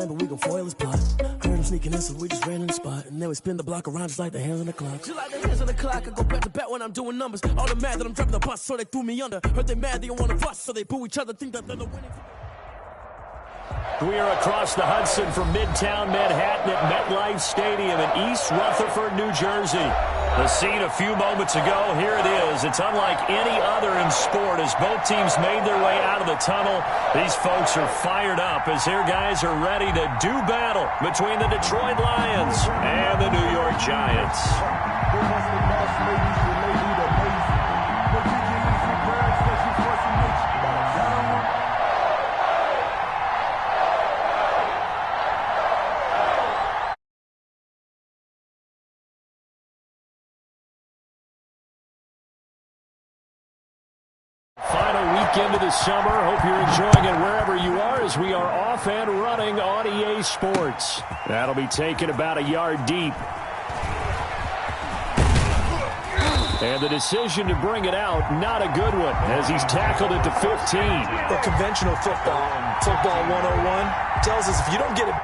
plan, but we gon' foil his plot. Heard him sneaking in, so we just ran in the spot. And then we spin the block around just like the hands on the clock. Just like the hands on the clock, I go back to back when I'm doing numbers. All the mad that I'm driving the bus, so they threw me under. Heard they mad, they don't wanna bust, so they boo each other, think that they're the winning team. We are across the Hudson from Midtown Manhattan at MetLife Stadium in East Rutherford, New Jersey. The scene a few moments ago, here it is. It's unlike any other in sport as both teams made their way out of the tunnel. These folks are fired up as their guys are ready to do battle between the Detroit Lions and the New York Giants. Into the summer. Hope you're enjoying it wherever you are as we are off and running on EA Sports. That'll be taken about a yard deep. And the decision to bring it out, not a good one, as he's tackled at the 15. The conventional football 101, tells us if you don't get it.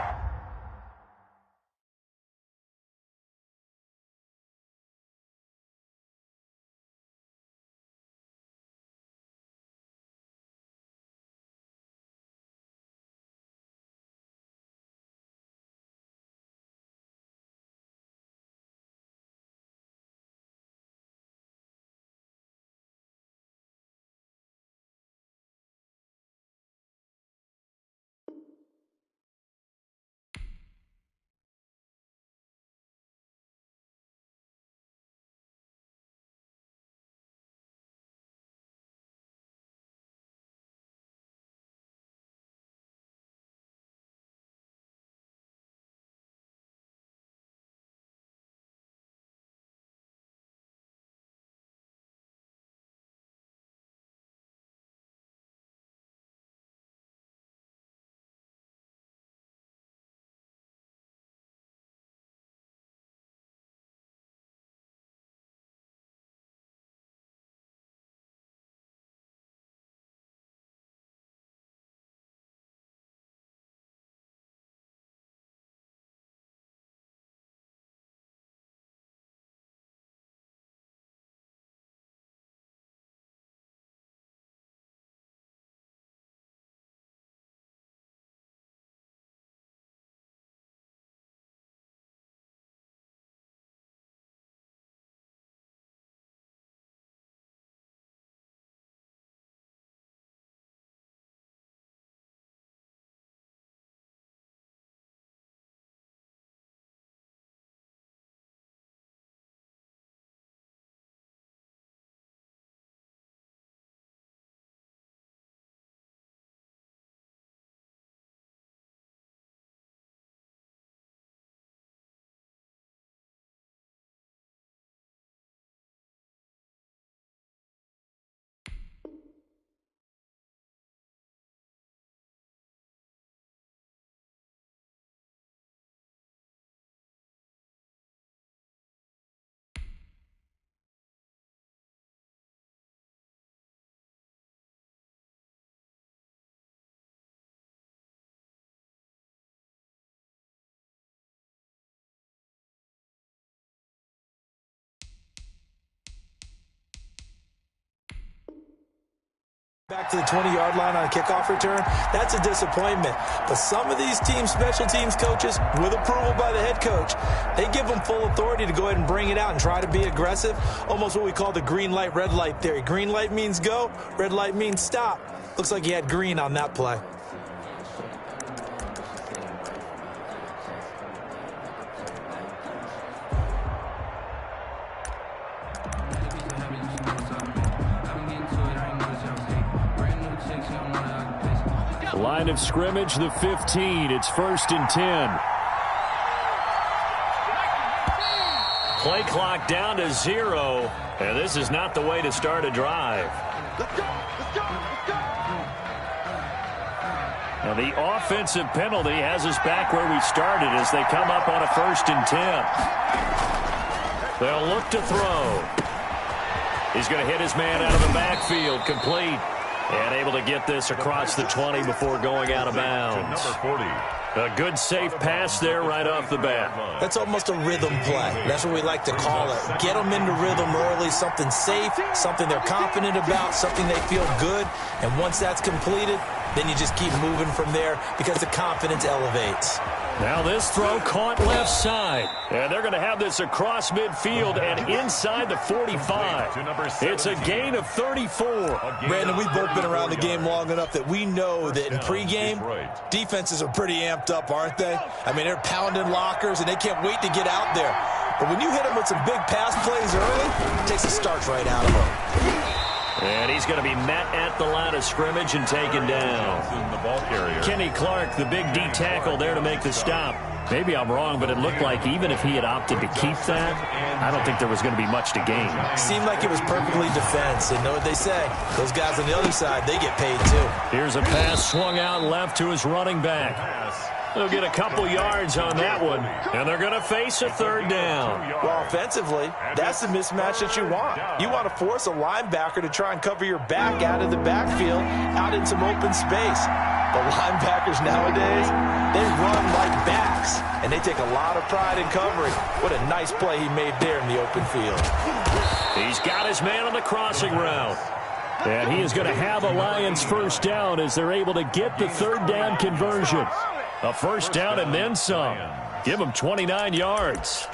Back to the 20-yard line on a kickoff return, that's a disappointment. But some of these team special teams coaches, with approval by the head coach, they give them full authority to go ahead and bring it out and try to be aggressive, almost what we call the green light, red light theory. Green light means go, red light means stop. Looks like he had green on that play. Line of scrimmage, the 15. It's 1st and 10. Play clock down to 0. And this is not the way to start a drive. And the offensive penalty has us back where we started as they come up on a 1st and 10. They'll look to throw. He's going to hit his man out of the backfield, complete. And able to get this across the 20 before going out of bounds. Number 40. A good safe pass there right off the bat. That's almost a rhythm play. That's what we like to call it. Get them into rhythm early, something safe, something they're confident about, something they feel good. And once that's completed, then you just keep moving from there because the confidence elevates. Now this throw caught left side. And they're going to have this across midfield and inside the 45. It's a gain of 34. Brandon, we've both been around the game long enough that we know that in pregame, defenses are pretty amped up, aren't they? I mean, they're pounding lockers, and they can't wait to get out there. But when you hit them with some big pass plays early, it takes the starch right out of them. And he's going to be met at the line of scrimmage and taken down. Kenny Clark, the big D tackle there to make the stop. Maybe I'm wrong, but it looked like even if he had opted to keep that, I don't think there was going to be much to gain. Seemed like it was perfectly defense. And know what they say? Those guys on the other side, they get paid too. Here's a pass swung out left to his running back. They'll get a couple yards on that one, and they're going to face a third down. Well, offensively, that's the mismatch that you want. You want to force a linebacker to try and cover your back out of the backfield, out in some open space. But linebackers nowadays, they run like backs, and they take a lot of pride in covering. What a nice play he made there in the open field. He's got his man on the crossing route. And he is going to have a Lions first down as they're able to get the third down conversion. A first down and then some. Give him 29 yards.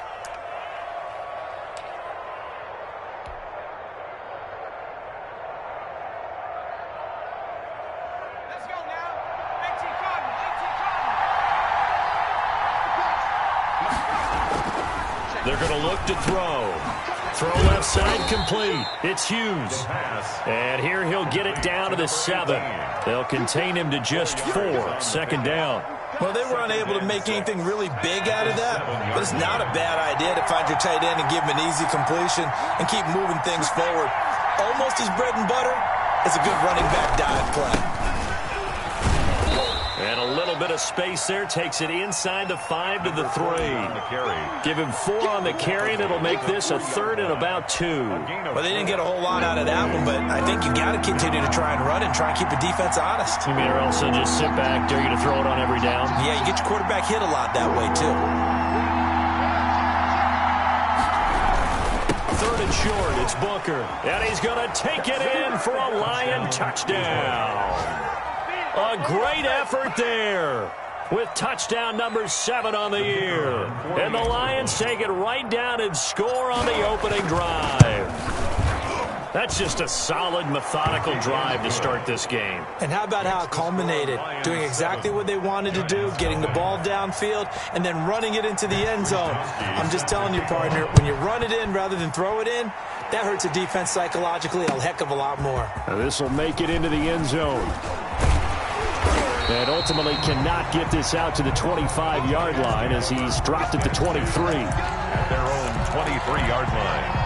Let's go now. 18 Cardinal. They're going to look to throw. Throw left side complete. It's Hughes. And here he'll get it down to the 7. They'll contain him to just 4. Second down. Well, they were unable to make anything really big out of that, but it's not a bad idea to find your tight end and give him an easy completion and keep moving things forward. Almost as bread and butter as a good running back dive play. And a little bit of space there takes it inside the 5 to the 3. Give him 4 on the carry, and it'll make this a third and about 2. Well, they didn't get a whole lot out of that one, but I think you got to continue to try and run and try and keep the defense honest. You mean, or else they'll just sit back, dare you to throw it on every down? Yeah, you get your quarterback hit a lot that way, too. Third and short, it's Booker. And he's going to take it in for a Lion touchdown. A great effort there with touchdown number 7 on the year. And the Lions take it right down and score on the opening drive. That's just a solid, methodical drive to start this game. And how about how it culminated? Doing exactly what they wanted to do, getting the ball downfield, and then running it into the end zone. I'm just telling you, partner, when you run it in rather than throw it in, that hurts a defense psychologically a heck of a lot more. Now this will make it into the end zone. And ultimately cannot get this out to the 25-yard line as he's dropped at the 23. At their own 23-yard line.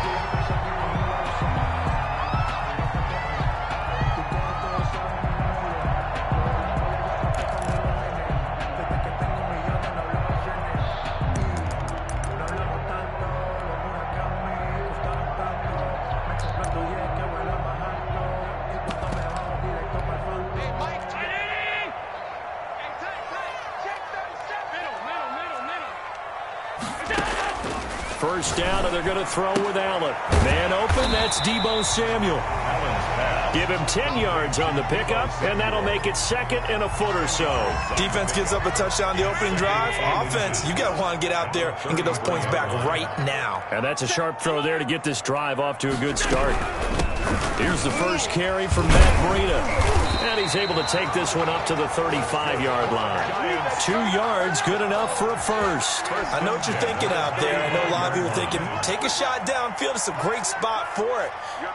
First down, and they're going to throw with Allen. Man open, that's Deebo Samuel. Give him 10 yards on the pickup, and that'll make it second and a foot or so. Defense gives up a touchdown the opening drive. Offense, you got to want to get out there and get those points back right now. And that's a sharp throw there to get this drive off to a good start. Here's the first carry from Matt Breida. And he's able to take this one up to the 35-yard line. 2 yards, good enough for a first. I know what you're thinking out there. I know a lot of people are thinking, take a shot downfield. It's a great spot for it.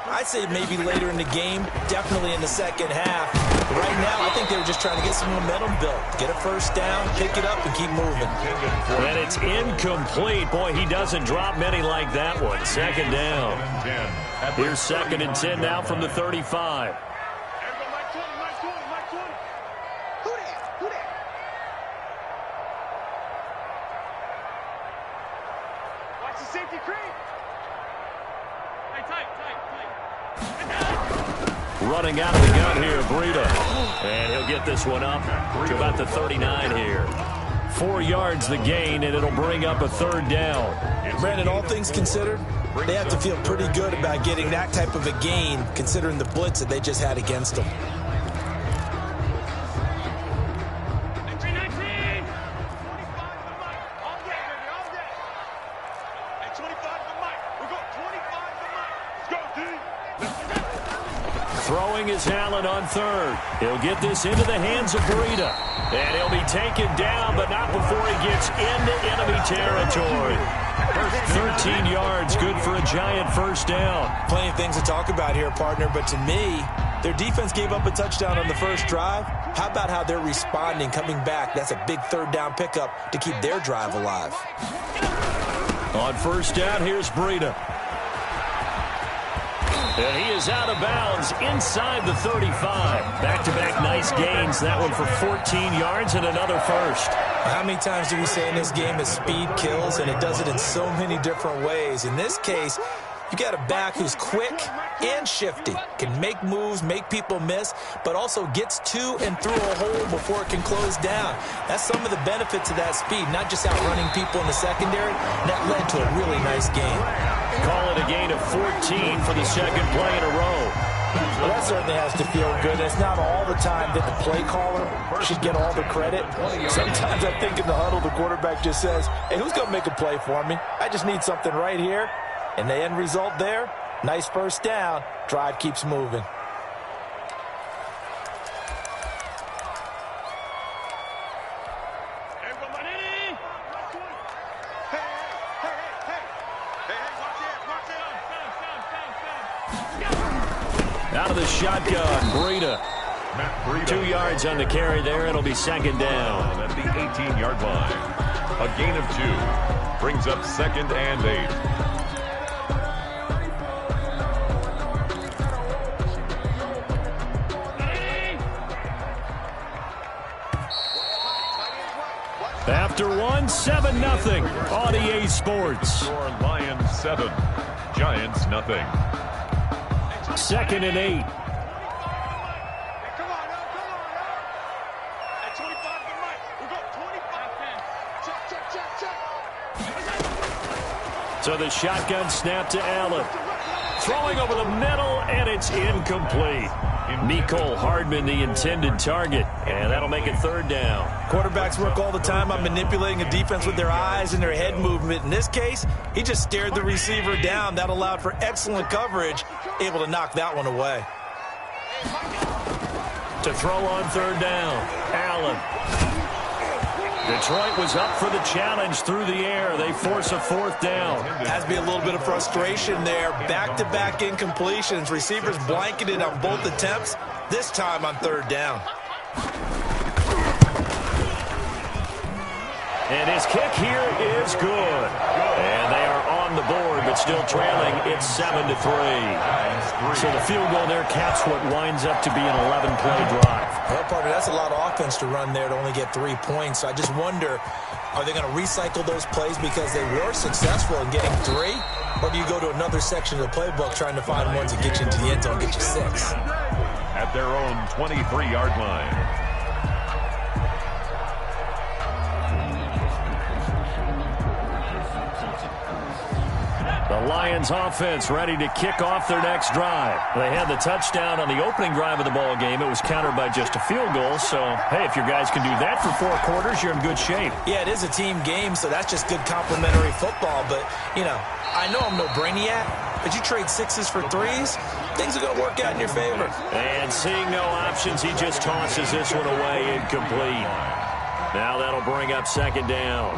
I'd say maybe later in the game, definitely in the second half. But right now, I think they were just trying to get some momentum built. Get a first down, pick it up, and keep moving. And it's incomplete. Boy, he doesn't drop many like that one. Second down. Here's second and 10 now from the 35. Running out of the gun here, Breida. And he'll get this one up to about the 39 here. 4 yards the gain, and it'll bring up a third down. Brandon, all things considered, they have to feel pretty good about getting that type of a gain, considering the blitz that they just had against them. Throwing is Allen on third. He'll get this into the hands of Breida. And he'll be taken down, but not before he gets into enemy territory. 13 yards, good for a giant first down. Plenty of things to talk about here, partner, but to me, their defense gave up a touchdown on the first drive. How about how they're responding, coming back? That's a big third down pickup to keep their drive alive. On first down, here's Breida. And he is out of bounds inside the 35. Back-to-back nice gains. That one for 14 yards and another first. How many times do we say in this game that speed kills, and it does it in so many different ways? In this case, you got a back who's quick and shifty, can make moves, make people miss, but also gets to and through a hole before it can close down. That's some of the benefits of that speed, not just outrunning people in the secondary. And that led to a really nice game. Call it a gain of 14 for the second play in a row. Well, that certainly has to feel good. It's not all the time that the play caller should get all the credit. Sometimes I think in the huddle, the quarterback just says, hey, who's going to make a play for me? I just need something right here. And the end result there, nice first down. Drive keeps moving. Out of the shotgun, Breida. 2 yards on the carry there. It'll be second down. At the 18-yard line. A gain of 2. Brings up second and 8. After one, 7-0 on EA Sports. Score Lions 7, Giants nothing. Second and 8. So the shotgun snap to Allen. Throwing over the middle, and it's incomplete. Mecole Hardman, the intended target, and that'll make it third down. Quarterbacks work all the time on manipulating a defense with their eyes and their head movement. In this case, he just stared the receiver down. That allowed for excellent coverage, able to knock that one away. To throw on third down, Allen. Detroit was up for the challenge through the air. They force a fourth down. Has to be a little bit of frustration there. Back-to-back incompletions. Receivers blanketed on both attempts, this time on third down. And his kick here is good. And they are on the board, but still trailing. It's 7-3. So the field goal there caps what winds up to be an 11-play drive. Well, partner, that's a lot of offense to run there to only get 3 points. So I just wonder, are they going to recycle those plays because they were successful in getting 3? Or do you go to another section of the playbook trying to find ones that get you into the end zone, get you 6? At their own 23-yard line. The Lions offense ready to kick off their next drive. They had the touchdown on the opening drive of the ball game. It was countered by just a field goal. So, hey, if your guys can do that for 4 quarters, you're in good shape. Yeah, it is a team game, so that's just good complimentary football. But, you know, I know I'm no brainiac, but you trade 6s for 3s, things are going to work out in your favor. And seeing no options, he just tosses this one away incomplete. Now that'll bring up second down.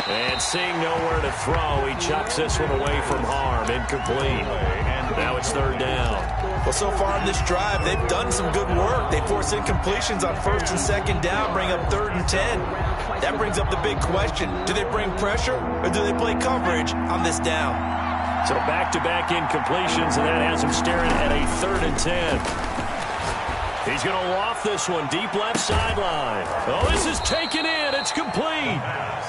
And seeing nowhere to throw, he chucks this one away from harm. Incomplete. And now it's third down. Well, so far in this drive, they've done some good work. They force incompletions on first and second down, bring up 3rd and 10. That brings up the big question. Do they bring pressure or do they play coverage on this down? So back-to-back incompletions, and that has him staring at a 3rd and 10. He's going to loft this one deep left sideline. Oh, this is taken in. It's complete.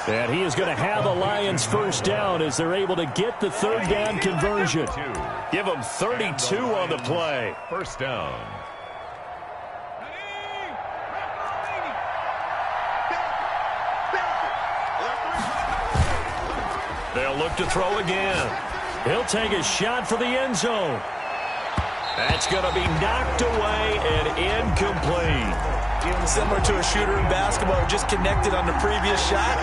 And he is going to have a Lions first down as they're able to get the 3rd down conversion. Give them 32 on the play. First down. They'll look to throw again. He'll take a shot for the end zone. That's going to be knocked away and incomplete. Similar to a shooter in basketball who just connected on the previous shot.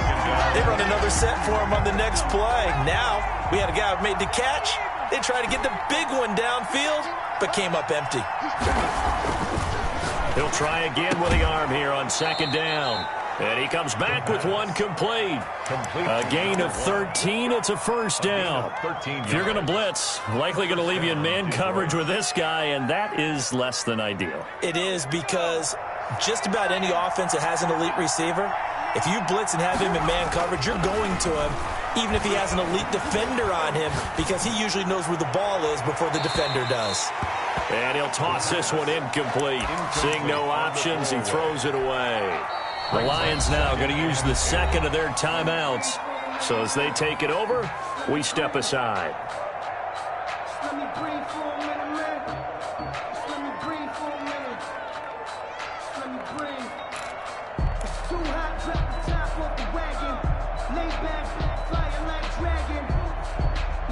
They run another set for him on the next play. Now, we had a guy who made the catch. They tried to get the big one downfield, but came up empty. He'll try again with the arm here on 2nd down. And he comes back with one complete. A gain of 13. It's a first down. If you're going to blitz, likely going to leave you in man coverage with this guy, and that is less than ideal. It is, because just about any offense that has an elite receiver, if you blitz and have him in man coverage, you're going to him, even if he has an elite defender on him, because he usually knows where the ball is before the defender does. And he'll toss this one incomplete. Seeing no options, he throws it away. The Lions now going to use the 2nd of their timeouts. So as they take it over, we step aside. Let me breathe for a minute, man. Let me breathe for a minute. Let me breathe. It's too hot, drop the top off the wagon. Lay back, flying like dragon.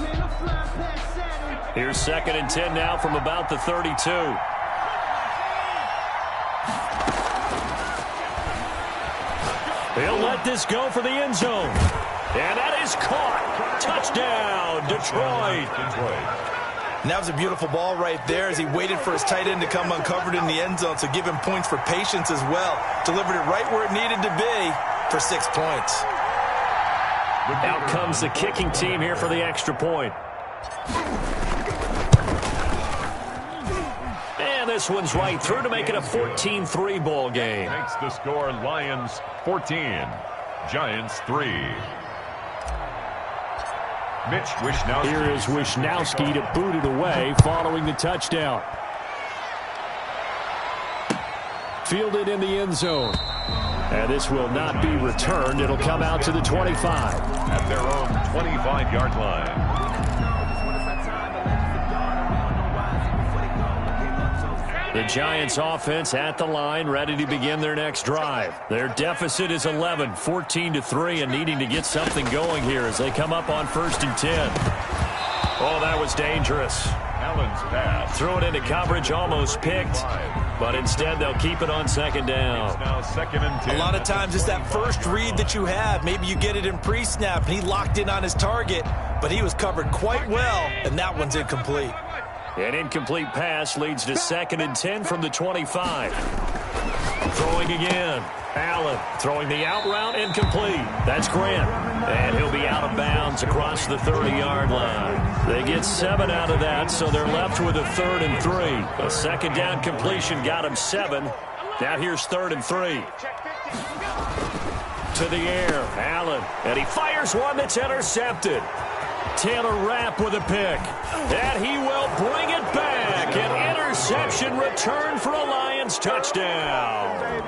Man, I'm flying past Saturn. Here's 2nd and 10 now from about the 32. He'll let this go for the end zone. And that is caught. Touchdown, Detroit. And that was a beautiful ball right there as he waited for his tight end to come uncovered in the end zone, so give him points for patience as well. Delivered it right where it needed to be for 6 points. Out comes the kicking team here for the extra point. And this one's right through to make it a 14-3 ball game. Makes the score Lions 14, Giants 3. Mitch Wishnowsky. Here is Wishnowsky to boot it away following the touchdown. Fielded in the end zone. And this will not be returned. It'll come out to the 25. At their own 25-yard line. The Giants offense at the line, ready to begin their next drive. Their deficit is 11, 14-3, and needing to get something going here as they come up on 1st and 10. Oh, that was dangerous. Allen's pass. Threw it into coverage, almost picked, but instead they'll keep it on 2nd down. It's now 2nd and 10. A lot of times it's that first read that you have. Maybe you get it in pre-snap, and he locked in on his target, but he was covered quite well, and that one's incomplete. An incomplete pass leads to 2nd and 10 from the 25. Throwing again. Allen throwing the out route, incomplete. That's Grant. And he'll be out of bounds across the 30-yard line. They get 7 out of that, so they're left with a 3rd and 3. A 2nd down completion got him 7. Now here's 3rd and 3. To the air, Allen. And he fires one that's intercepted. Taylor Rapp with a pick. And he will bring it back. An interception return for a Lions touchdown.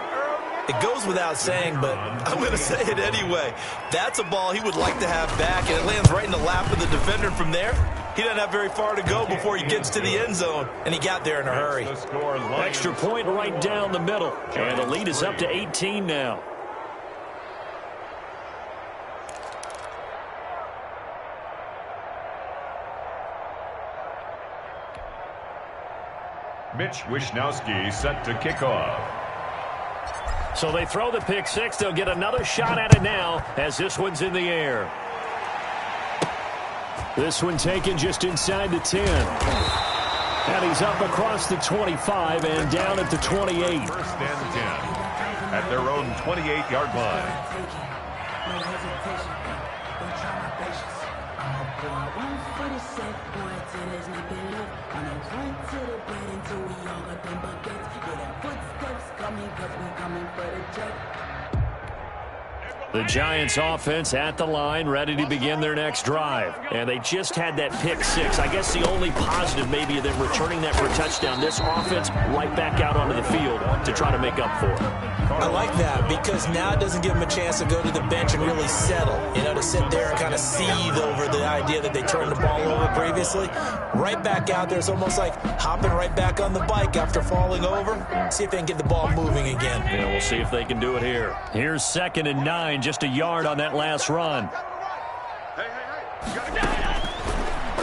It goes without saying, but I'm going to say it anyway. That's a ball he would like to have back, and it lands right in the lap of the defender from there. He doesn't have very far to go before he gets to the end zone, and he got there in a hurry. Extra point right down the middle. And the lead is up to 18 now. Mitch Wishnowsky set to kick off. So they throw the pick six. They'll get another shot at it now as this one's in the air. This one taken just inside the 10. And he's up across the 25 and down at the 28. 1st and 10 at their own 28-yard line. The Giants offense at the line, ready to begin their next drive. And they just had that pick six. I guess the only positive maybe of them returning that for a touchdown. This offense right back out onto the field to try to make up for it. I like that because now it doesn't give them a chance to go to the bench and really settle. You know, to sit there and kind of seethe over the idea that they turned the ball over previously. Right back out there. It's almost like hopping right back on the bike after falling over. See if they can get the ball moving again. Yeah, we'll see if they can do it here. Here's 2nd and 9, just a yard on that last run.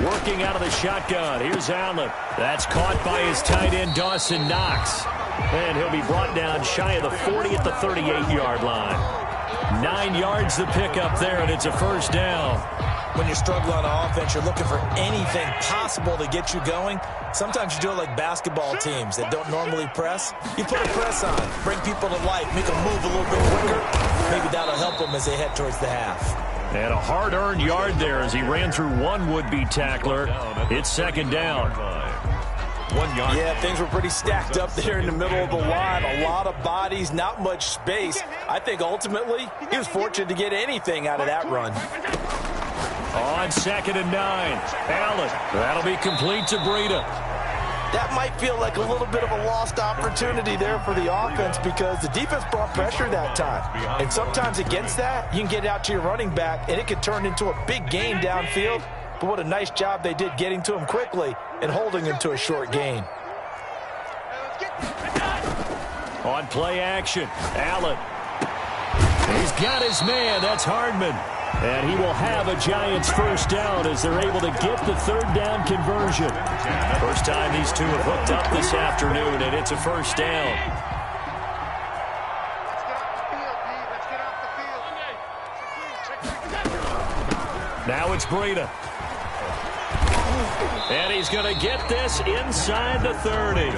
Working out of the shotgun. Here's Allen. That's caught by his tight end, Dawson Knox. And he'll be brought down shy of the 40 at the 38-yard line. 9 yards the pickup there, and it's a first down. When you struggle on offense, you're looking for anything possible to get you going. Sometimes you do it like basketball teams that don't normally press. You put a press on, bring people to life, make them move a little bit quicker. Maybe that'll help them as they head towards the half. And a hard-earned yard there as he ran through one would-be tackler. It's 2nd down. 1 yard. Yeah, things were pretty stacked up there in the middle of the line. A lot of bodies, not much space. I think ultimately he was fortunate to get anything out of that run. On 2nd and 9, Allen. That'll be complete to Breida. That might feel like a little bit of a lost opportunity there for the offense because the defense brought pressure that time. And sometimes against that, you can get out to your running back, and it could turn into a big gain downfield. But what a nice job they did getting to him quickly and holding him to a short gain. On play action, Allen. He's got his man. That's Hardman. And he will have a Giants first down as they're able to get the 3rd down conversion. First time these two have hooked up this afternoon, and it's a first down. Now it's Breida. And he's going to get this inside the 30.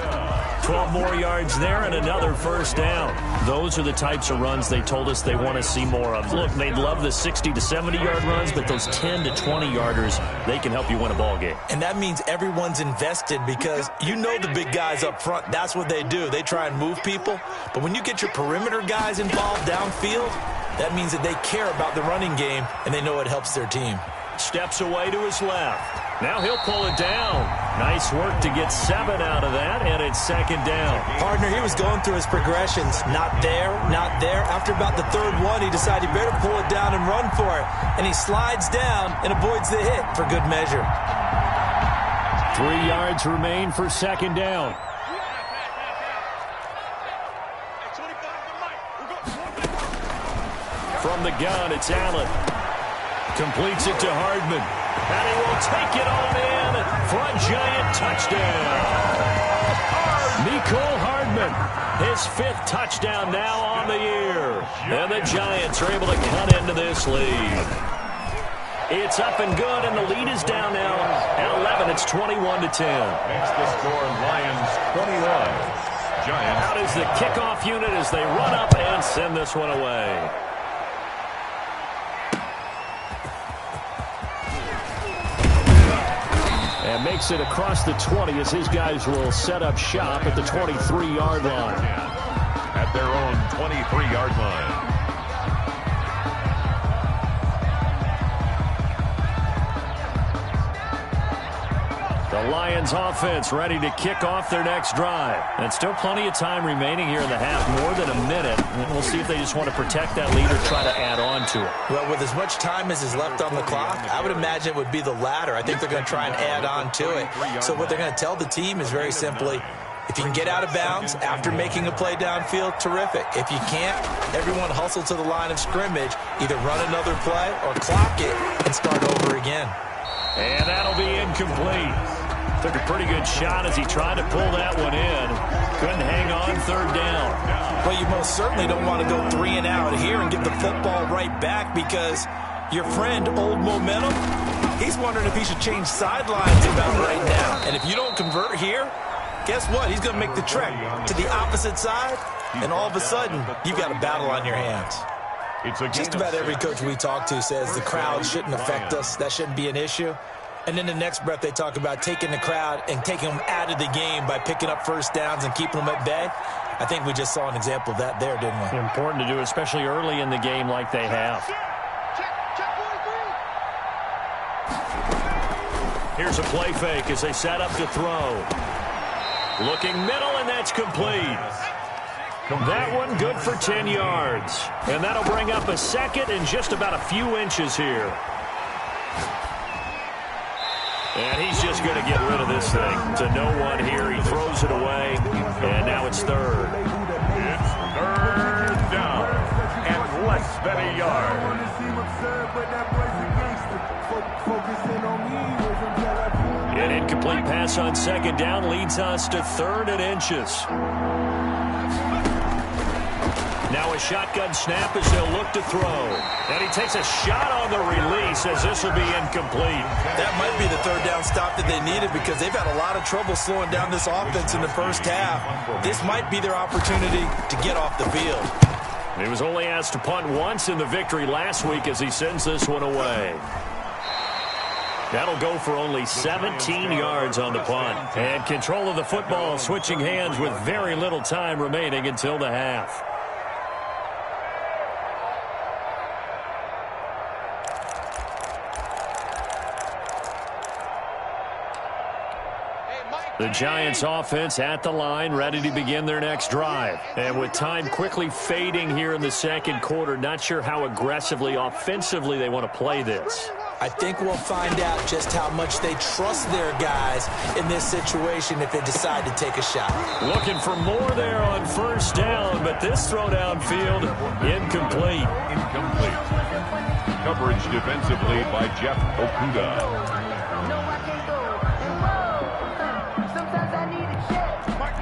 12 more yards there and another first down. Those are the types of runs they told us they want to see more of. Look, they'd love the 60 to 70-yard runs, but those 10 to 20-yarders, they can help you win a ball game. And that means everyone's invested because you know the big guys up front, that's what they do. They try and move people. But when you get your perimeter guys involved downfield, that means that they care about the running game and they know it helps their team. Steps away to his left. Now he'll pull it down. Nice work to get 7 out of that, and it's 2nd down. Partner, he was going through his progressions. Not there, not there. After about the 3rd one, he decided he better pull it down and run for it. And he slides down and avoids the hit for good measure. 3 yards remain for 2nd down. From the gun, it's Allen. Completes it to Hardman. And he will take it on in for a Giant touchdown. Mecole Hardman, his 5th touchdown now on the year. And the Giants are able to cut into this lead. It's up and good, and the lead is down now at 11. It's 21-10. Makes the score Lions 21. Giants. Out is the kickoff unit as they run up and send this one away. And makes it across the 20 as his guys will set up shop at the 23-yard line. At their own 23-yard line. The Lions offense ready to kick off their next drive. And still plenty of time remaining here in the half, more than a minute. And we'll see if they just want to protect that lead or try to add on to it. Well, with as much time as is left on the clock, I would imagine it would be the latter. I think they're going to try and add on to it. So what they're going to tell the team is very simply, if you can get out of bounds after making a play downfield, terrific. If you can't, everyone hustle to the line of scrimmage, either run another play or clock it and start over again. And that'll be incomplete. Took a pretty good shot as he tried to pull that one in. Couldn't hang on 3rd down. Well, you most certainly don't want to go 3 and out here and get the football right back because your friend, Old Momentum, he's wondering if he should change sidelines about right now. And if you don't convert here, guess what? He's going to make the trek to the opposite side, and all of a sudden, you've got a battle on your hands. Just about every coach we talk to says the crowd shouldn't affect us. That shouldn't be an issue. And then the next breath they talk about taking the crowd and taking them out of the game by picking up first downs and keeping them at bay. I think we just saw an example of that there, didn't we? Important to do, especially early in the game like they have. Here's a play fake as they set up to throw. Looking middle, and that's complete. That one good for 10 yards. And that'll bring up a second and just about a few inches here. And he's just going to get rid of this thing to no one here. He throws it away, and now it's third. It's third down and less than a yard. An incomplete pass on second down leads us to 3rd and inches. Now a shotgun snap as they'll look to throw. And he takes a shot on the release as this will be incomplete. That might be the 3rd down stop that they needed because they've had a lot of trouble slowing down this offense in the first half. This might be their opportunity to get off the field. He was only asked to punt once in the victory last week as he sends this one away. That'll go for only 17 yards on the punt. And control of the football switching hands with very little time remaining until the half. The Giants offense at the line, ready to begin their next drive. And with time quickly fading here in the second quarter, not sure how aggressively, offensively they want to play this. I think we'll find out just how much they trust their guys in this situation if they decide to take a shot. Looking for more there on first down, but this throw downfield, incomplete. Incomplete. Coverage defensively by Jeff Okuda.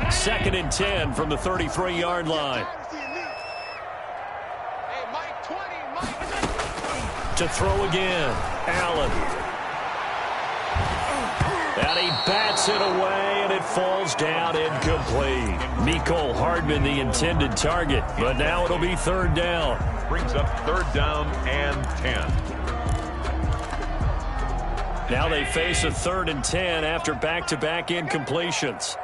2nd and 10 from the 33-yard line. To throw again, Allen. And he bats it away, and it falls down incomplete. Mecole Hardman, the intended target, but now it'll be 3rd down. Brings up 3rd down and 10. Now they face a 3rd and 10 after back-to-back incompletions.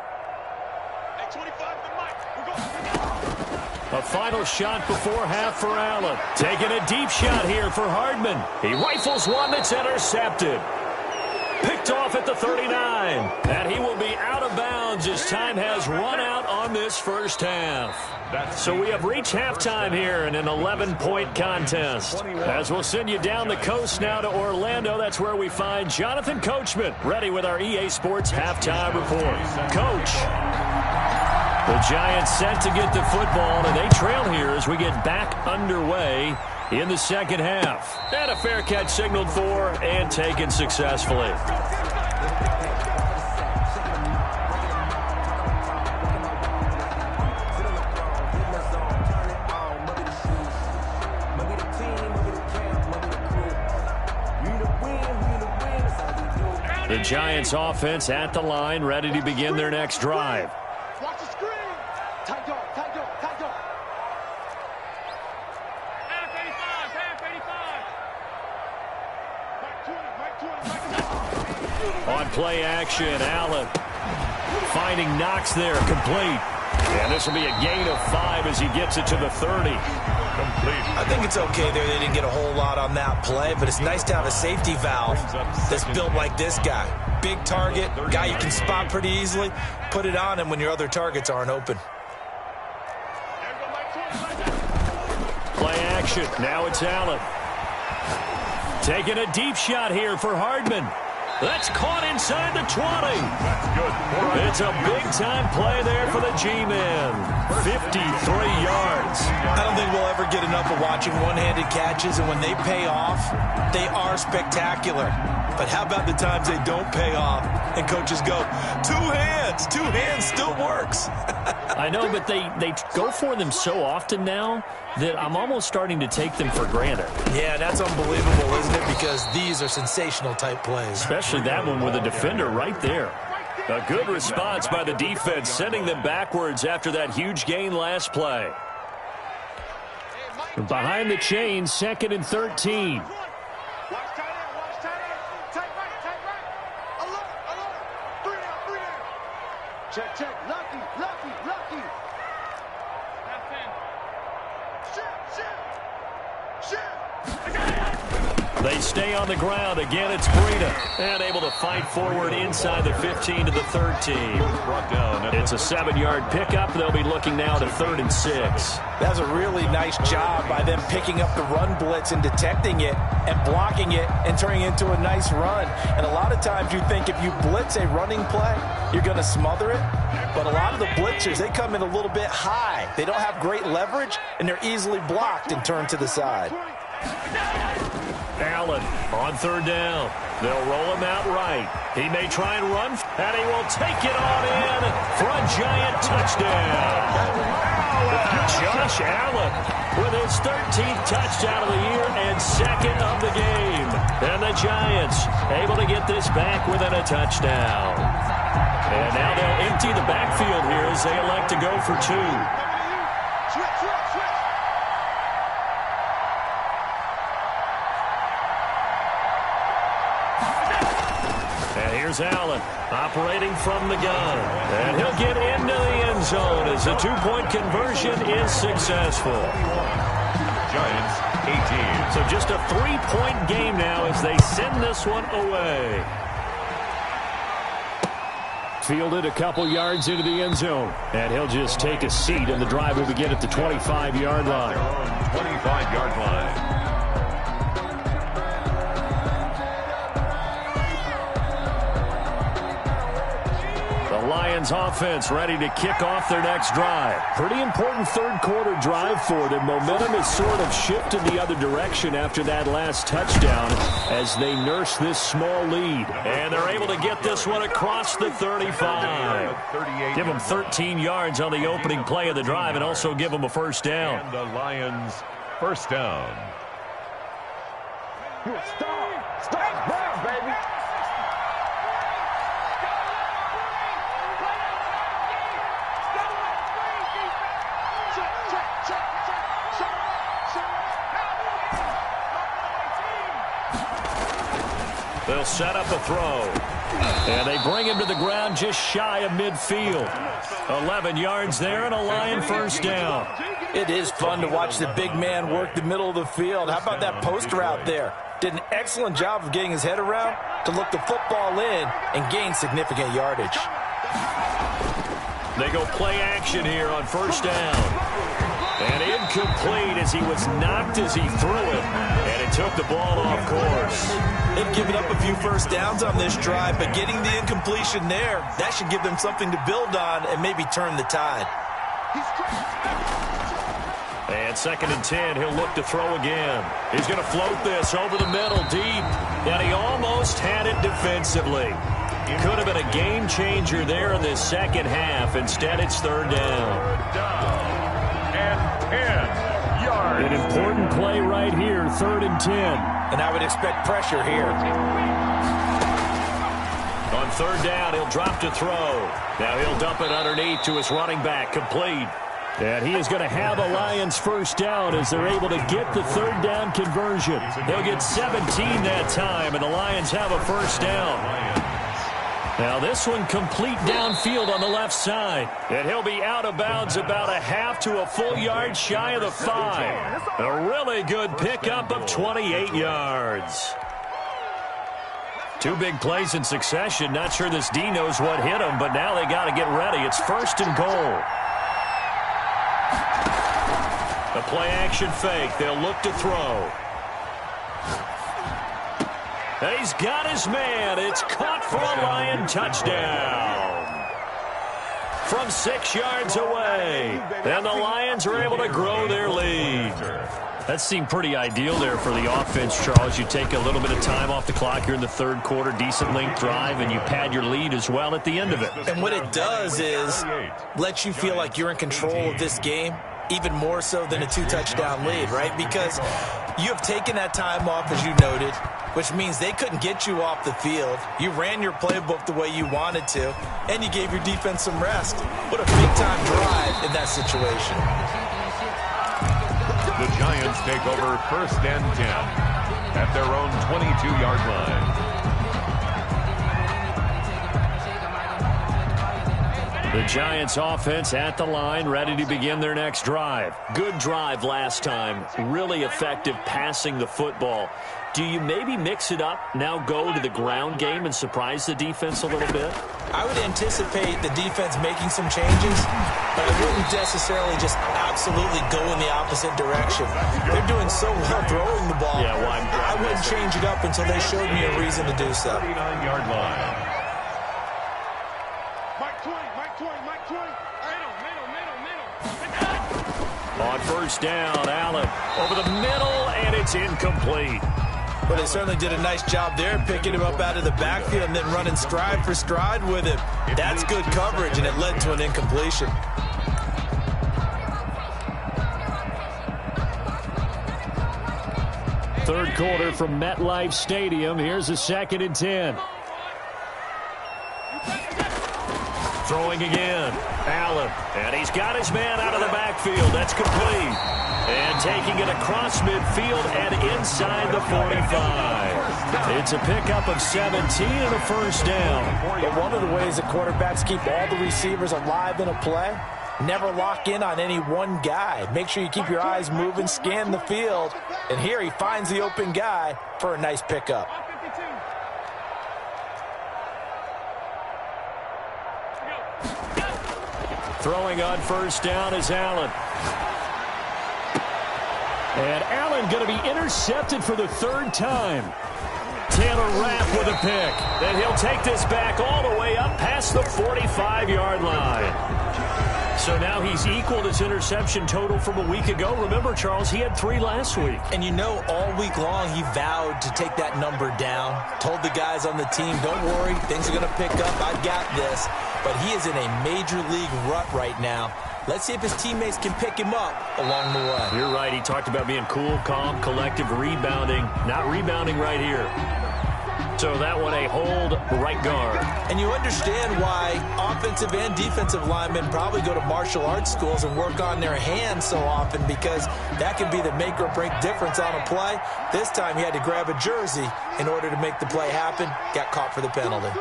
A final shot before half for Allen. Taking a deep shot here for Hardman. He rifles one that's intercepted. Picked off at the 39. And he will be out of bounds as time has run out on this first half. So we have reached halftime here in an 11-point contest. As we'll send you down the coast now to Orlando, that's where we find Jonathan Coachman, ready with our EA Sports halftime report. Coach. The Giants set to get the football, and they trail here as we get back underway in the second half. And a fair catch signaled for and taken successfully. The Giants offense at the line, ready to begin their next drive. Watch the screen. Tight dog, tight dog, tight dog. Half 85, On play action, Allen finding Knox there, complete. And this will be a gain of 5 as he gets it to the 30. Complete. I think it's okay there. They didn't get a whole lot on that play, but it's nice to have a safety valve that's built like this guy. Big target, guy you can spot pretty easily. Put it on him when your other targets aren't open. Play action. Now it's Allen. Taking a deep shot here for Hardman. That's caught inside the 20. That's good. It's a big-time play there for the G-Men. 53 yards. I don't think we'll ever get enough of watching one-handed catches, and when they pay off, they are spectacular. But how about the times they don't pay off, and coaches go, two hands still works. I know, but they go for them so often now that I'm almost starting to take them for granted. Yeah, that's unbelievable, isn't it? Because these are sensational-type plays. Especially that one with a defender right there. A good response by the defense, sending them backwards after that huge gain last play. Behind the chain, 2nd and 13. Watch tight end, tight right, tight right. Check, check. Lucky, lucky, lucky. That's in. Shit, shit, shit. They stay on the ground. Again, it's Breida. And able to fight forward inside the 15 to the 13. Brought down. It's a 7-yard pickup. They'll be looking now to 3rd and 6. That's a really nice job by them picking up the run blitz and detecting it and blocking it and turning it into a nice run. And a lot of times you think if you blitz a running play, you're going to smother it. But a lot of the blitzers, they come in a little bit high. They don't have great leverage, and they're easily blocked and turned to the side. Allen on 3rd down. They'll roll him out right. He may try and run, and he will take it on in for a giant touchdown. Josh Allen with his 13th touchdown of the year and 2nd of the game. And the Giants able to get this back within a touchdown. And now they'll empty the backfield here as they elect to go for 2. Switch, switch, switch. Here's Allen operating from the gun. And he'll get into the end zone as the 2-point conversion is successful. Giants 18. So just a 3-point game now as they send this one away. Fielded a couple yards into the end zone. And he'll just take a seat, and the drive will begin at the 25-yard line. 25-yard line. Lions offense ready to kick off their next drive. Pretty important 3rd quarter drive for them. Momentum has sort of shifted the other direction after that last touchdown as they nurse this small lead. And they're able to get this one across the 35. Give them 13 yards on the opening play of the drive and also give them a 1st down. And the Lions 1st down. Stop now, baby. They'll set up a throw. And they bring him to the ground just shy of midfield. 11 yards there and a Lion 1st down. It is fun to watch the big man work the middle of the field. How about that post route there? Did an excellent job of getting his head around to look the football in and gain significant yardage. They go play action here on 1st down. And incomplete as he was knocked as he threw it. And it took the ball off course. They've given up a few 1st downs on this drive, but getting the incompletion there, that should give them something to build on and maybe turn the tide. And 2nd and 10, he'll look to throw again. He's going to float this over the middle deep. And he almost had it defensively. Could have been a game changer there in this 2nd half. Instead, it's 3rd down. And 10 yards. An important play right here, 3rd and 10. And I would expect pressure here. On 3rd down, he'll drop to throw. Now he'll dump it underneath to his running back, complete. And he is going to have a Lions 1st down as they're able to get the 3rd down conversion. They'll get 17 that time, and the Lions have a 1st down. Now this one complete downfield on the left side. And he'll be out of bounds about a half to a full yard shy of the 5. A really good pickup of 28 yards. 2 big plays in succession. Not sure this D knows what hit him, but now they got to get ready. It's 1st and goal. A play action fake. They'll look to throw. And he's got his man. It's caught for a Lion touchdown. From 6 yards away. And the Lions are able to grow their lead. That seemed pretty ideal there for the offense, Charles. You take a little bit of time off the clock here in the 3rd quarter, decent length drive, and you pad your lead as well at the end of it. And what it does is let you feel like you're in control of this game, even more so than a 2-touchdown lead, right? Because you have taken that time off, as you noted, which means they couldn't get you off the field. You ran your playbook the way you wanted to, and you gave your defense some rest. What a big-time drive in that situation. The Giants take over 1st and 10 at their own 22-yard line. The Giants offense at the line, ready to begin their next drive. Good drive last time. Really effective passing the football. Do you maybe mix it up, now go to the ground game and surprise the defense a little bit? I would anticipate the defense making some changes, but I wouldn't necessarily just absolutely go in the opposite direction. They're doing so well throwing the ball. Yeah, well, I wouldn't change it up until they showed me a reason to do so. 39-yard line. On first down, Allen over the middle, and it's incomplete. But they certainly did a nice job there, picking him up out of the backfield and then running stride for stride with him. That's good coverage, and it led to an incompletion. Third quarter from MetLife Stadium. Here's a 2nd and 10. Throwing again. Allen. And he's got his man out of the backfield. That's complete. And taking it across midfield and inside the 45. It's a pickup of 17 and a first down. But one of the ways that quarterbacks keep all the receivers alive in a play, never lock in on any one guy. Make sure you keep your eyes moving, scan the field. And here he finds the open guy for a nice pickup. Throwing on first down is Allen. And Allen going to be intercepted for the 3rd time. Taylor Rapp with a pick. And he'll take this back all the way up past the 45-yard line. So now he's equaled his interception total from a week ago. Remember, Charles, he had 3 last week. And you know, all week long he vowed to take that number down. Told the guys on the team, don't worry, things are going to pick up. I've got this. But he is in a major league rut right now. Let's see if his teammates can pick him up along the way. You're right. He talked about being cool, calm, collective, rebounding. Not rebounding right here. So that one a hold right guard. And you understand why offensive and defensive linemen probably go to martial arts schools and work on their hands so often, because that can be the make or break difference on a play. This time he had to grab a jersey in order to make the play happen. Got caught for the penalty.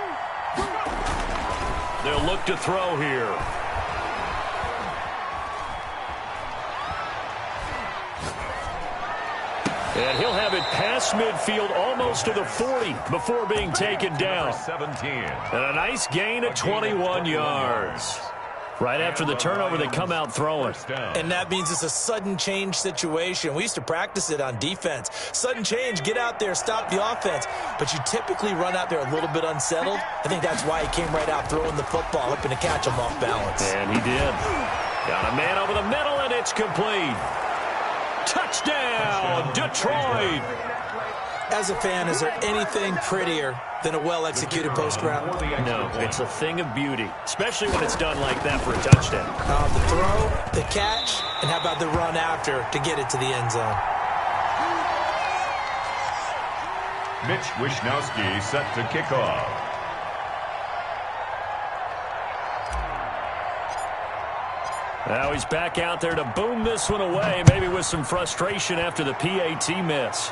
They'll look to throw here. And he'll have it past midfield almost to the 40 before being taken down. 17. And a nice gain of 21 yards. Right after the turnover, they come out throwing. And that means it's a sudden change situation. We used to practice it on defense. Sudden change, get out there, stop the offense. But you typically run out there a little bit unsettled. I think that's why he came right out throwing the football, hoping to catch him off balance. And he did. Got a man over the middle, and it's complete. Touchdown, Detroit. As a fan, is there anything prettier than a well-executed post route? No, it's a thing of beauty, especially when it's done like that for a touchdown. The throw, the catch, and how about the run after to get it to the end zone? Mitch Wishnowsky set to kick off. Now he's back out there to boom this one away, maybe with some frustration after the PAT miss.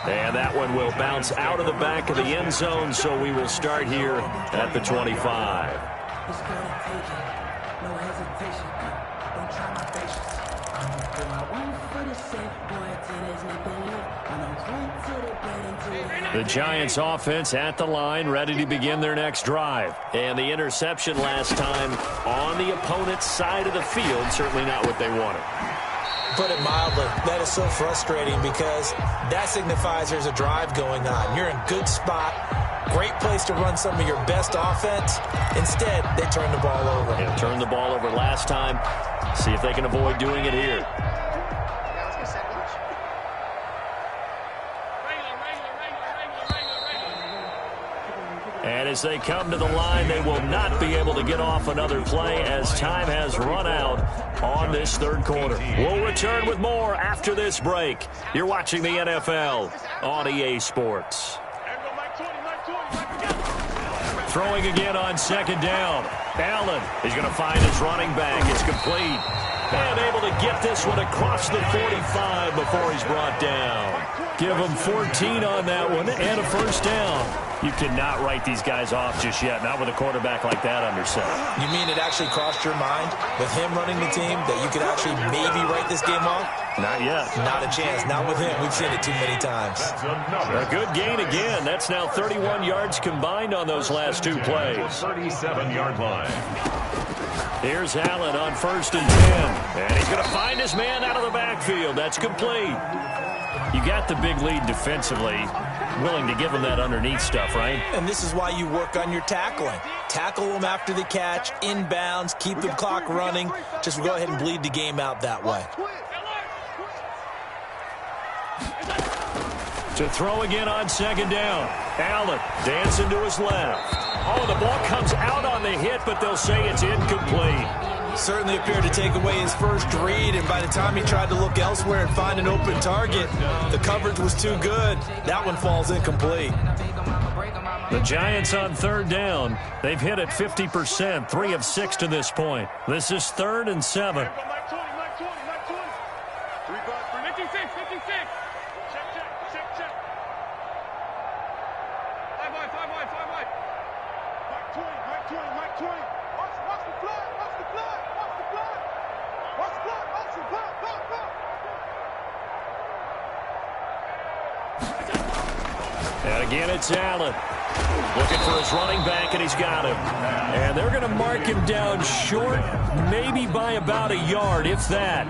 And that one will bounce out of the back of the end zone, so we will start here at the 25. The Giants offense at the line, ready to begin their next drive. And the interception last time on the opponent's side of the field, certainly not what they wanted. Put it mildly, that is so frustrating, because that signifies there's a drive going on. You're in a good spot, great place to run some of your best offense. Instead, they turn the ball over. Yeah, turned the ball over last time. See if they can avoid doing it here. And as they come to the line, they will not be able to get off another play as time has run out on this third quarter. We'll return with more after this break. You're watching the NFL on EA Sports. Throwing again on second down. Allen is going to find his running back. It's complete. And able to get this one across the 45 before he's brought down. Give him 14 on that one and a first down. You cannot write these guys off just yet, not with a quarterback like that under center. You mean it actually crossed your mind with him running the team that you could actually maybe write this game off? Not yet. Not a chance. Not with him. We've seen it too many times. A good gain again. That's now 31 yards combined on those last two plays. 37-yard line. Here's Allen on 1st and 10. And he's going to find his man out of the backfield. That's complete. You got the big lead defensively. Willing to give him that underneath stuff, right? And this is why you work on your tackling. Tackle them after the catch, inbounds, keep the clock running. Just go ahead and bleed the game out that way. To throw again on 2nd down. Allen dancing to his left. Oh, the ball comes out on the hit, but they'll say it's incomplete. Certainly appeared to take away his first read, and by the time he tried to look elsewhere and find an open target, the coverage was too good. That one falls incomplete. The Giants on 3rd down. They've hit it 50%, 3 of 6 to this point. This is 3rd and 7. 56. Check. 5 wide. Mike 20. Watch the flag. And again, it's Allen. Looking for his running back, and he's got him. And they're going to mark him down short, maybe by about a yard, if that.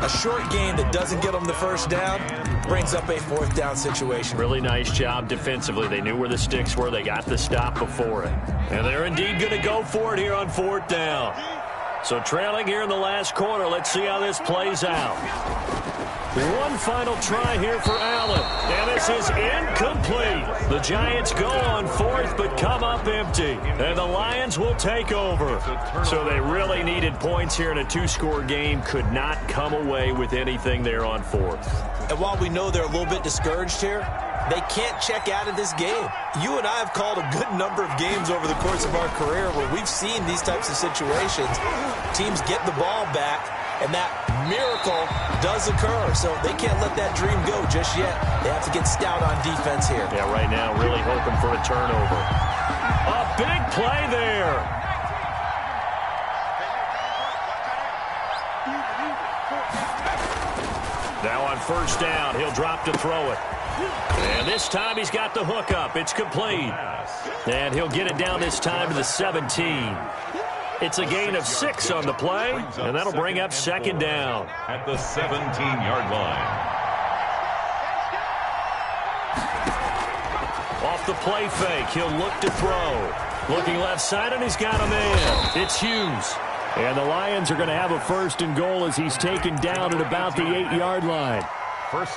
A short gain that doesn't get them the first down brings up a 4th down situation. Really nice job defensively. They knew where the sticks were. They got the stop before it. And they're indeed going to go for it here on 4th down. So trailing here in the last quarter. Let's see how this plays out. One final try here for Allen. And this is incomplete. The Giants go on 4th but come up empty. And the Lions will take over. So they really needed points here in a 2-score game. Could not come away with anything there on 4th. And while we know they're a little bit discouraged here, they can't check out of this game. You and I have called a good number of games over the course of our career where we've seen these types of situations. Teams get the ball back, and that miracle does occur. So they can't let that dream go just yet. They have to get stout on defense here. Yeah, right now really hoping for a turnover. A big play there. Now on 1st down, he'll drop to throw it. And this time he's got the hook up. It's complete. And he'll get it down this time to the 17. It's a gain of 6 on the play, and that'll bring up 2nd down. At the 17-yard line. Off the play fake, he'll look to throw. Looking left side, and he's got a man. It's Hughes. And the Lions are going to have a 1st and goal as he's taken down at about the 8-yard line.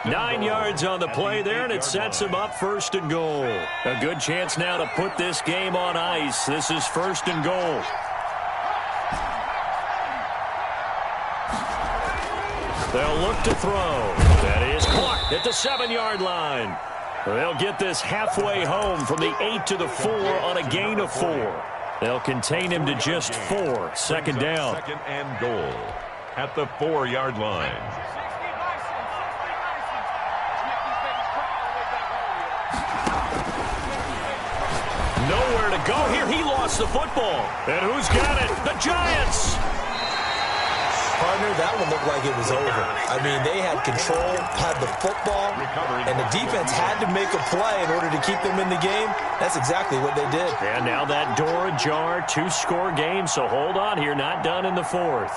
9 yards on the play there, and it sets him up 1st and goal. A good chance now to put this game on ice. This is 1st and goal. They'll look to throw. That is caught at the 7-yard line. They'll get this halfway home from the 8 to the 4 on a gain of 4. They'll contain him to just 4. 2nd down. 2nd and goal at the 4-yard line. Nowhere to go here. He lost the football. And who's got it? The Giants. Partner, that one looked like it was over. I mean, they had control, had the football, and the defense had to make a play in order to keep them in the game. That's exactly what they did. And now that door ajar, 2-score game, so hold on here, not done in the 4th.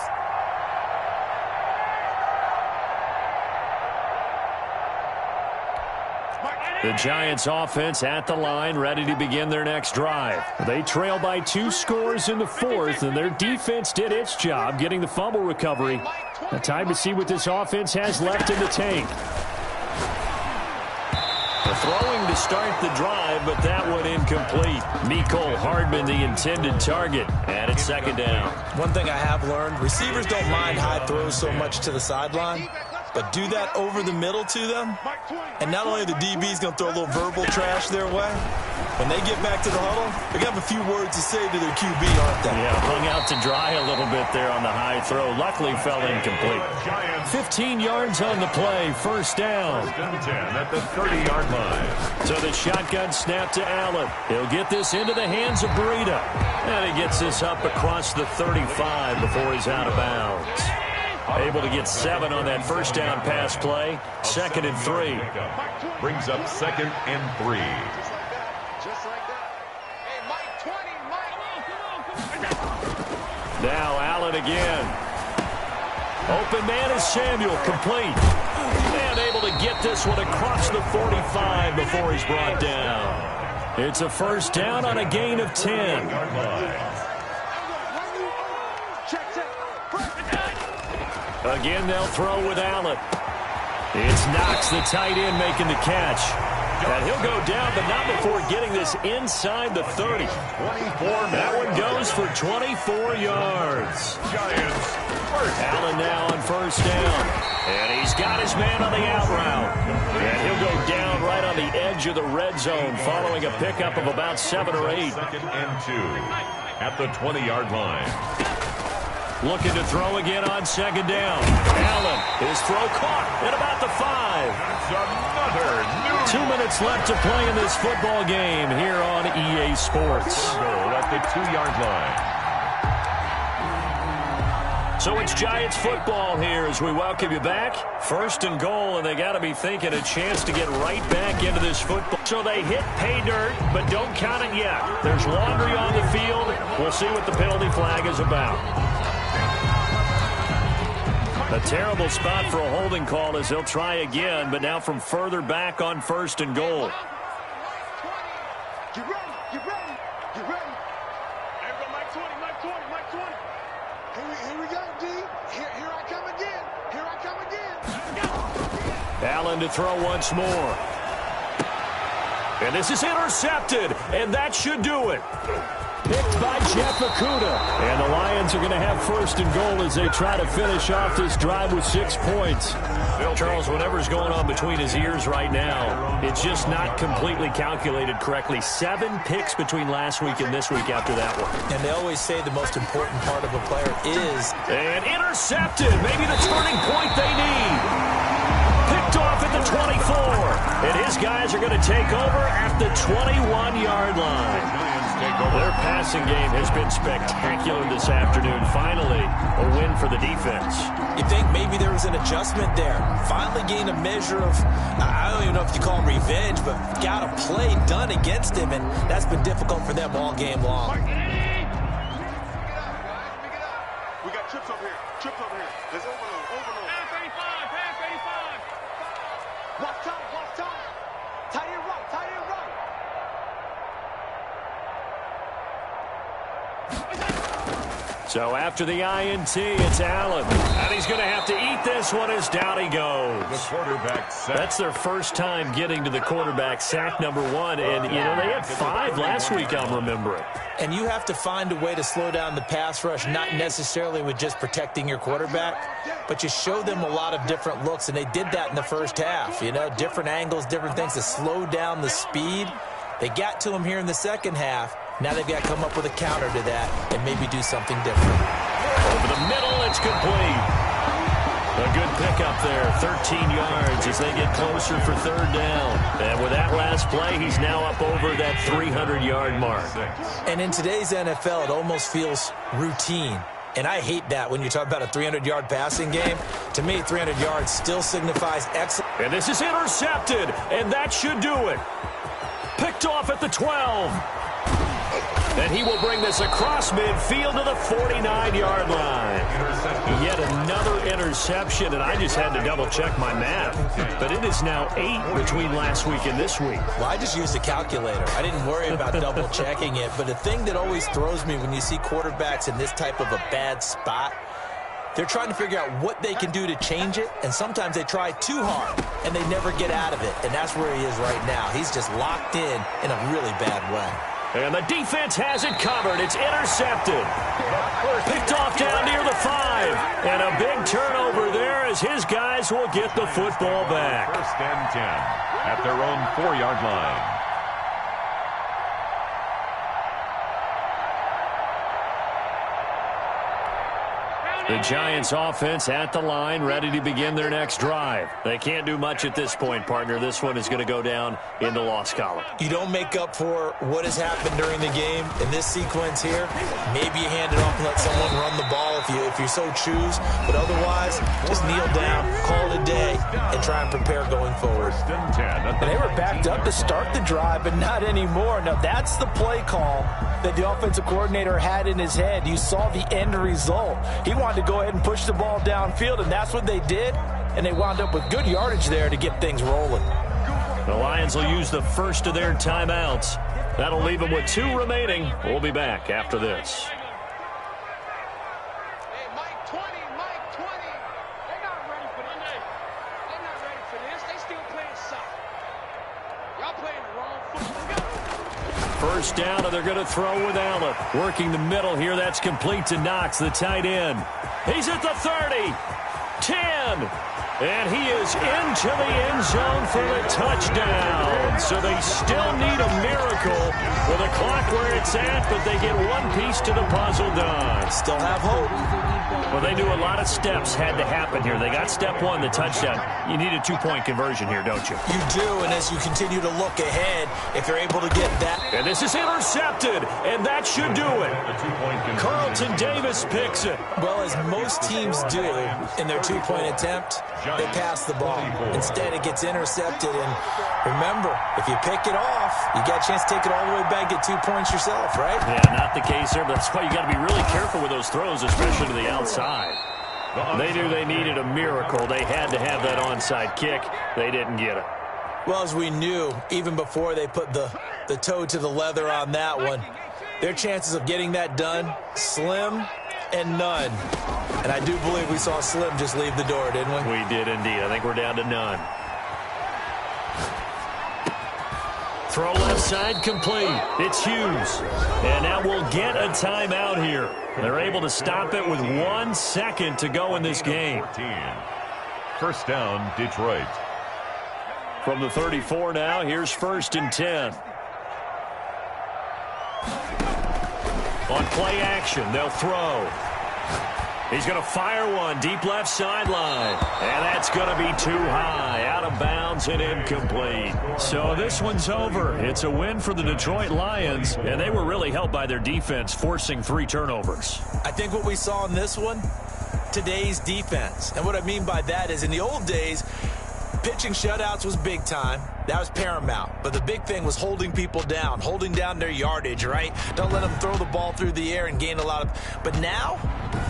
The Giants offense at the line, ready to begin their next drive. They trail by 2 scores in the 4th, and their defense did its job getting the fumble recovery. Now time to see what this offense has left in the tank. The throwing to start the drive, but that one incomplete. Mecole Hardman, the intended target, and it's 2nd down. One thing I have learned, receivers don't mind high throws so much to the sideline, but do that over the middle to them, and not only the DB's going to throw a little verbal trash their way, When they get back to the huddle, they're going to have a few words to say to their QB, aren't they? Yeah, hung out to dry a little bit there on the high throw. Luckily fell incomplete. 15 yards on the play, first down. 10 at the 30-yard line. So the shotgun snap to Allen. He'll get this into the hands of Breida. And he gets this up across the 35 before he's out of bounds. Able to get 7 on that first down pass play. 2nd and 3. Brings up 2nd and 3. Just like that. Hey, Mike 20, Mike. Now Allen again. Open man is Samuel, complete. And able to get this one across the 45 before he's brought down. It's a first down on a gain of 10. Again, they'll throw with Allen. It's Knox, the tight end, making the catch. And he'll go down, but not before getting this inside the 30. 24. That one goes for 24 yards. Giants. Allen now on first down. And he's got his man on the out route. And he'll go down right on the edge of the red zone following a pickup of about 7 or 8. 2nd and 2 at the 20-yard line. Looking to throw again on 2nd down. Allen, his throw caught at about the 5. That's another 2 minutes left to play in this football game here on EA Sports. goal at the 2-yard line. So it's Giants football here as we welcome you back. 1st and goal, and they got to be thinking a chance to get right back into this football. So they hit pay dirt, but don't count it yet. There's laundry on the field. We'll see what the penalty flag is about. A terrible spot for a holding call as they'll try again, but now from further back on 1st and goal. Get ready, get ready, get ready. Here we go, Mike 20, Mike 20, Mike 20. Here we go, D. Here I come again. Here I come again. Allen to throw once more. And this is intercepted, and that should do it. Picked by Jeff Okudah. And the Lions are going to have 1st and goal as they try to finish off this drive with 6 points. Charles, whatever's going on between his ears right now, it's just not completely calculated correctly. 7 picks between last week and this week after that one. And they always say the most important part of a player is... And intercepted. Maybe the turning point they need. Picked off at the 24. And his guys are going to take over at the 21-yard line. Their passing game has been spectacular this afternoon. Finally, a win for the defense. You think maybe there was an adjustment there. Finally gained a measure of, I don't even know if you call him revenge, but got a play done against him, and that's been difficult for them all game long. We got trips over here. Trips over here. There's overload, overload. Pass 85, pass 85. Watch time, watch time. Tight end right, tight end right. So after the INT, it's Allen. And he's going to have to eat this one as down he goes. The quarterback sack. That's their first time getting to the quarterback sack number 1. And, you know, they had 5 last week, I'm remembering. And you have to find a way to slow down the pass rush, not necessarily with just protecting your quarterback, but you show them a lot of different looks, and they did that in the first half. You know, different angles, different things to slow down the speed. They got to him here in the second half. Now they've got to come up with a counter to that and maybe do something different. Over the middle, it's complete. A good pickup there, 13 yards as they get closer for 3rd down. And with that last play, he's now up over that 300-yard mark. And in today's NFL, it almost feels routine. And I hate that when you talk about a 300-yard passing game. To me, 300 yards still signifies excellence. And this is intercepted, and that should do it. Picked off at the 12. And he will bring this across midfield to the 49-yard line. Yet another interception, and I just had to double-check my math. But it is now 8 between last week and this week. Well, I just used a calculator. I didn't worry about double-checking it. But the thing that always throws me when you see quarterbacks in this type of a bad spot, they're trying to figure out what they can do to change it, and sometimes they try too hard, and they never get out of it. And that's where he is right now. He's just locked in a really bad way. And the defense has it covered. It's intercepted. Picked off down near the 5. And a big turnover there as his guys will get the football back. 1st and 10 at their own 4-yard line. The Giants offense at the line, ready to begin their next drive. They can't do much at this point, partner. This one is going to go down in the loss column. You don't make up for what has happened during the game in this sequence here. Maybe you hand it off and let someone run the ball if you so choose. But otherwise, just kneel down, call it a day, and try and prepare going forward. And they were backed up to start the drive, but not anymore. Now, that's the play call that the offensive coordinator had in his head. You saw the end result. He wanted to go ahead and push the ball downfield, and that's what they did, and they wound up with good yardage there to get things rolling. The Lions will use the first of their timeouts. That'll leave them with 2 remaining. We'll be back after this. Hey, Mike 20, Mike 20. They're not ready for this. They're not ready for this. They still playing soccer. Y'all playing the wrong football. First down, and they're going to throw with Allen. Working the middle here. That's complete to Knox, the tight end. He's at the 30, 10, and he is into the end zone for the touchdown. So they still need a miracle with the clock where it's at, but they get one piece to the puzzle done. Still have hope. Well, they knew a lot of steps had to happen here. They got step 1, the touchdown. You need a 2-point conversion here, don't you? You do, and as you continue to look ahead, if you're able to get that. And this is intercepted, and that should do it. Carlton Davis picks it. Well, as most teams do in their 2-point attempt, they pass the ball. Instead, it gets intercepted, and remember, if you pick it off, you got a chance to take it all the way back, get 2 points yourself, right? Yeah, not the case there, but that's why you got to be really careful with those throws, especially to the outside. They knew they needed a miracle. They had to have that onside kick. They didn't get it. Well, as we knew, even before they put the toe to the leather on that one, their chances of getting that done, slim and none. And I do believe we saw Slim just leave the door, didn't we? We did indeed. I think we're down to none. Throw left side complete. It's Hughes. And now we'll get a timeout here. They're able to stop it with 1 second to go in this game. 14. First down, Detroit. From the 34 now, here's 1st and 10. On play action, they'll throw. He's going to fire one deep left sideline. And that's going to be too high. Out of bounds and incomplete. So this one's over. It's a win for the Detroit Lions. And they were really helped by their defense, forcing 3 turnovers. I think what we saw in this one, today's defense. And what I mean by that is in the old days, pitching shutouts was big time. That was paramount. But the big thing was holding people down, holding down their yardage, right? Don't let them throw the ball through the air and gain a lot of... But now,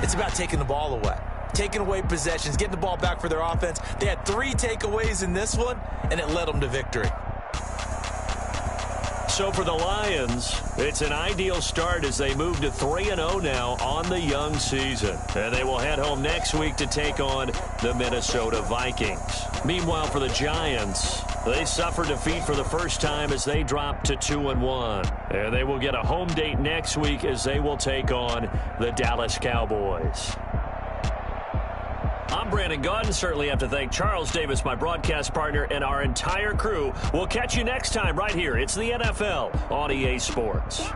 it's about taking the ball away. Taking away possessions, getting the ball back for their offense. They had 3 takeaways in this one, and it led them to victory. So for the Lions, it's an ideal start as they move to 3-0 now on the young season. And they will head home next week to take on the Minnesota Vikings. Meanwhile, for the Giants, they suffered defeat for the first time as they dropped to 2-1. And they will get a home date next week as they will take on the Dallas Cowboys. I'm Brandon Gaudin. Certainly have to thank Charles Davis, my broadcast partner, and our entire crew. We'll catch you next time right here. It's the NFL on EA Sports.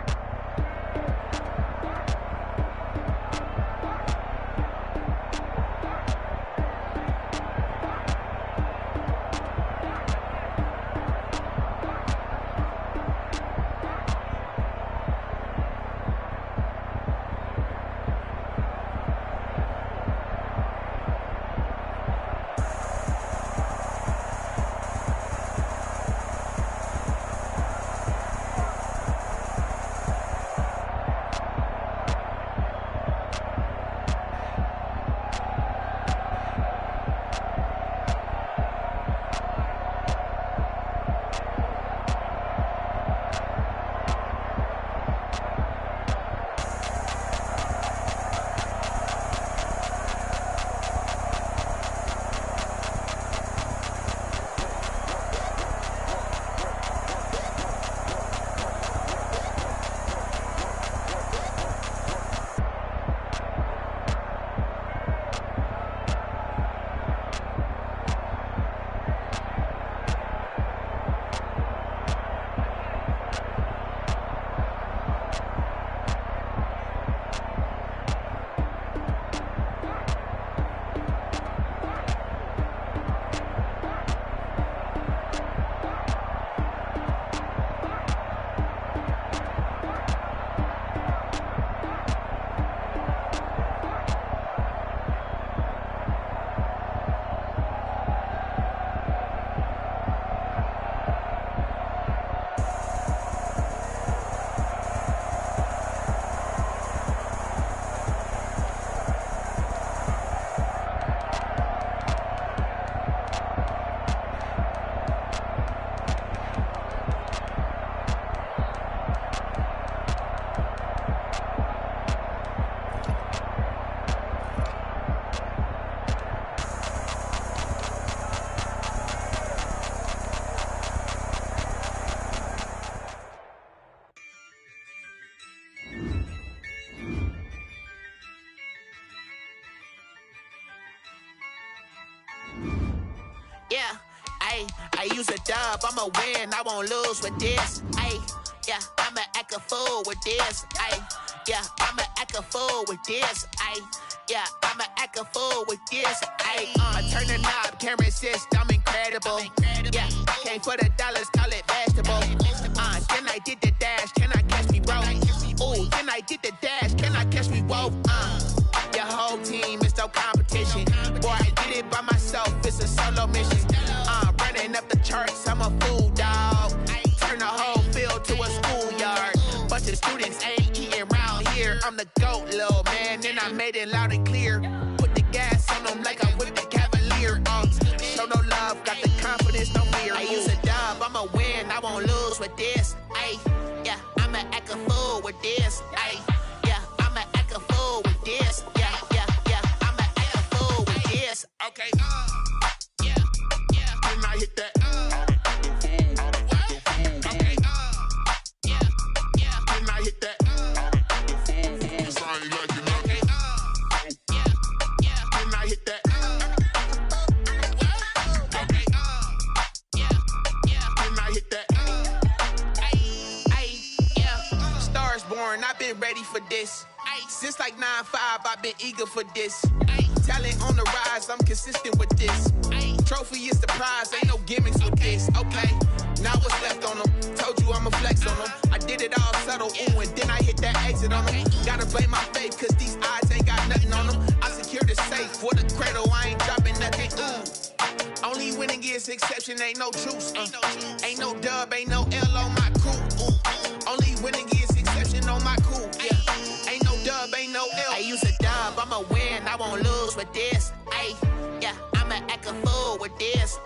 I use a dub, I'ma win, I won't lose with this. Ay, yeah, I'ma act a fool with this. Ay, yeah, I'ma act a fool with this. Ay, yeah, I'ma act a fool with this. Ay, turn the knob, camera assist, I'm incredible. Yeah, came for the dollars, call it vegetable. Then I did the dash, can I catch me, bro? Ooh, then I did the dash, can I catch me, whoa? Your whole team is no competition. Boy, I did it by myself, it's a solo mission. Running up the charts, I'm a fool, dog. Turn the whole field to a schoolyard. Bunch of students ain't eating round here. I'm the GOAT, little man, and I made it loud and clear. Put the gas on them like I'm with the Cavalier. Show no love, got the confidence, no fear. I use a dub, I'ma win, I won't lose with this. Ay, yeah, I'ma act a fool with this. Ay, yeah, I'ma act a fool with this. Yeah, yeah, yeah, I'ma act a fool with this. Okay, yeah, yeah, then I hit that. Okay, yeah, yeah, then I hit that. Okay, yeah, yeah, then I hit that. Okay, yeah, yeah, then I hit that. Ay, yeah, stars born, I've been ready for this. Since like 9-5, I've been eager for this. Talent on the rise, I'm consistent with this. Trophy is the prize, ain't no gimmicks with this. Okay, now what's left on them? Told you I'ma flex on them. I did it all subtle, ooh, and then I hit that exit on them. Gotta blame my faith, cause these odds ain't got nothing on them. I secured the safe for the cradle, I ain't dropping nothing, ooh. Only winning is exception, ain't no truce. Ain't no dub, ain't no L on my crew. Ooh. Only winning is exception on my crew, yeah. Ain't no dub, ain't no L. I use a dub, I'ma win, I won't lose with this. Ay, yeah, I'ma act a fool with this.